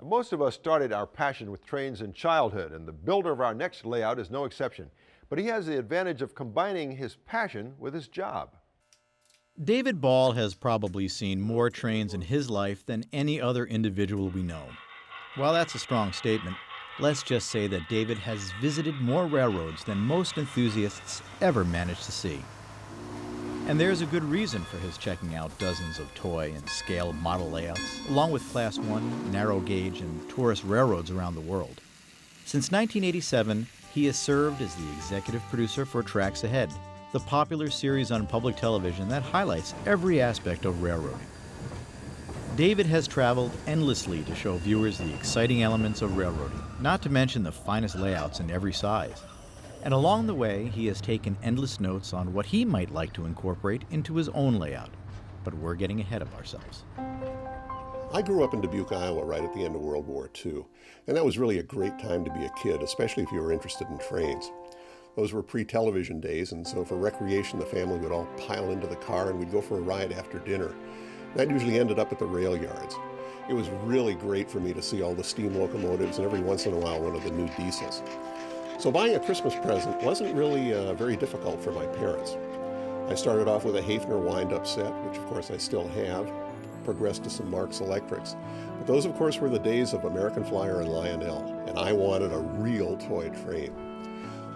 Most of us started our passion with trains in childhood, and the builder of our next layout is no exception. But he has the advantage of combining his passion with his job. David Baule has probably seen more trains in his life than any other individual we know. While that's a strong statement, let's just say that David has visited more railroads than most enthusiasts ever manage to see. And there's a good reason for his checking out dozens of toy and scale model layouts, along with Class 1, narrow gauge, and tourist railroads around the world. Since 1987, he has served as the executive producer for Tracks Ahead, the popular series on public television that highlights every aspect of railroading. David has traveled endlessly to show viewers the exciting elements of railroading, not to mention the finest layouts in every size. And along the way, he has taken endless notes on what he might like to incorporate into his own layout. But we're getting ahead of ourselves. I grew up in Dubuque, Iowa, right at the end of World War II, and that was really a great time to be a kid, especially if you were interested in trains. Those were pre-television days, and so for recreation, the family would all pile into the car and we'd go for a ride after dinner. That usually ended up at the rail yards. It was really great for me to see all the steam locomotives and every once in a while one of the new diesels. So buying a Christmas present wasn't really very difficult for my parents. I started off with a Hafner wind-up set, which of course I still have, progressed to some Marx Electrics. But those of course were the days of American Flyer and Lionel, and I wanted a real toy train.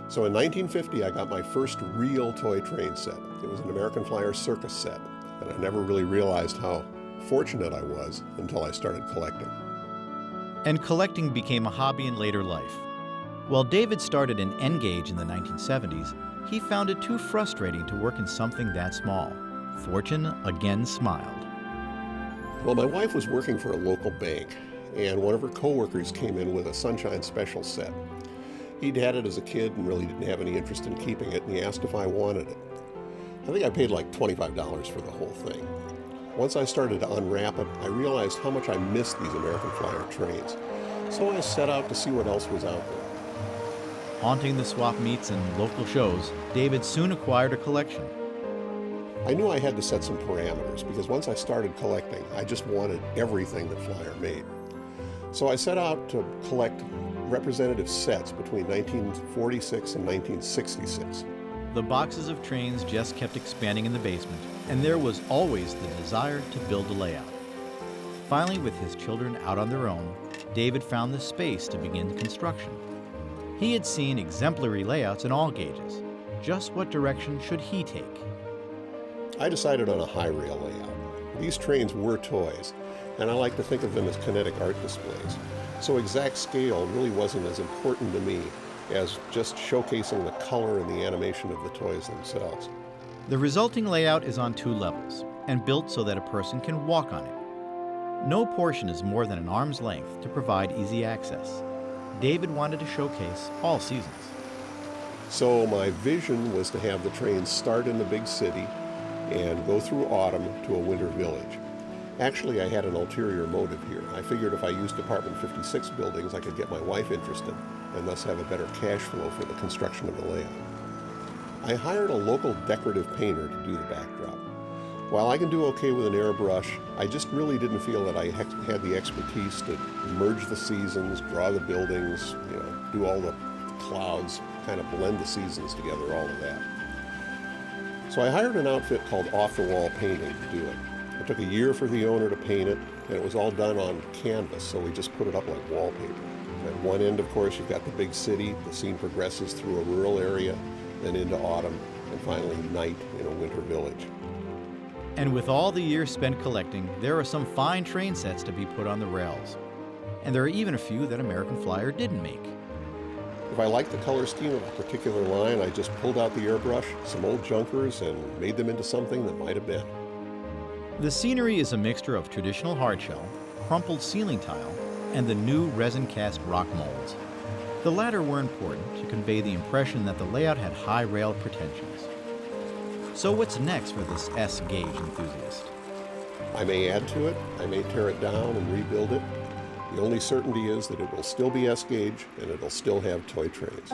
So in 1950 I got my first real toy train set. It was an American Flyer circus set, and I never really realized how fortunate I was until I started collecting. And collecting became a hobby in later life. While David started in N-Gauge in the 1970s, he found it too frustrating to work in something that small. Fortune again smiled. Well, my wife was working for a local bank, and one of her coworkers came in with a Sunshine Special set. He'd had it as a kid and really didn't have any interest in keeping it, and he asked if I wanted it. I think I paid like $25 for the whole thing. Once I started to unwrap it, I realized how much I missed these American Flyer trains. So I set out to see what else was out there. Haunting the swap meets and local shows, David soon acquired a collection. I knew I had to set some parameters because once I started collecting, I just wanted everything that Flyer made. So I set out to collect representative sets between 1946 and 1966. The boxes of trains just kept expanding in the basement, and there was always the desire to build a layout. Finally, with his children out on their own, David found the space to begin construction. He had seen exemplary layouts in all gauges. Just what direction should he take? I decided on a high rail layout. These trains were toys, and I like to think of them as kinetic art displays. So exact scale really wasn't as important to me as just showcasing the color and the animation of the toys themselves. The resulting layout is on 2 levels and built so that a person can walk on it. No portion is more than an arm's length to provide easy access. David wanted to showcase all seasons. So my vision was to have the trains start in the big city and go through autumn to a winter village. Actually, I had an ulterior motive here. I figured if I used Department 56 buildings, I could get my wife interested and thus have a better cash flow for the construction of the layout. I hired a local decorative painter to do the backdrop. While I can do okay with an airbrush, I just really didn't feel that I had the expertise to merge the seasons, draw the buildings, do all the clouds, kind of blend the seasons together, all of that. So I hired an outfit called Off the Wall Painting to do it. It took a year for the owner to paint it, and it was all done on canvas, so we just put it up like wallpaper. At one end, of course, you've got the big city. The scene progresses through a rural area, then into autumn, and finally night in a winter village. And with all the years spent collecting, there are some fine train sets to be put on the rails. And there are even a few that American Flyer didn't make. If I liked the color scheme of a particular line, I just pulled out the airbrush, some old junkers, and made them into something that might have been. The scenery is a mixture of traditional hardshell, crumpled ceiling tile, and the new resin-cast rock molds. The latter were important to convey the impression that the layout had high rail pretensions. So what's next for this S-gauge enthusiast? I may add to it, I may tear it down and rebuild it. The only certainty is that it will still be S-gauge and it'll still have toy trains.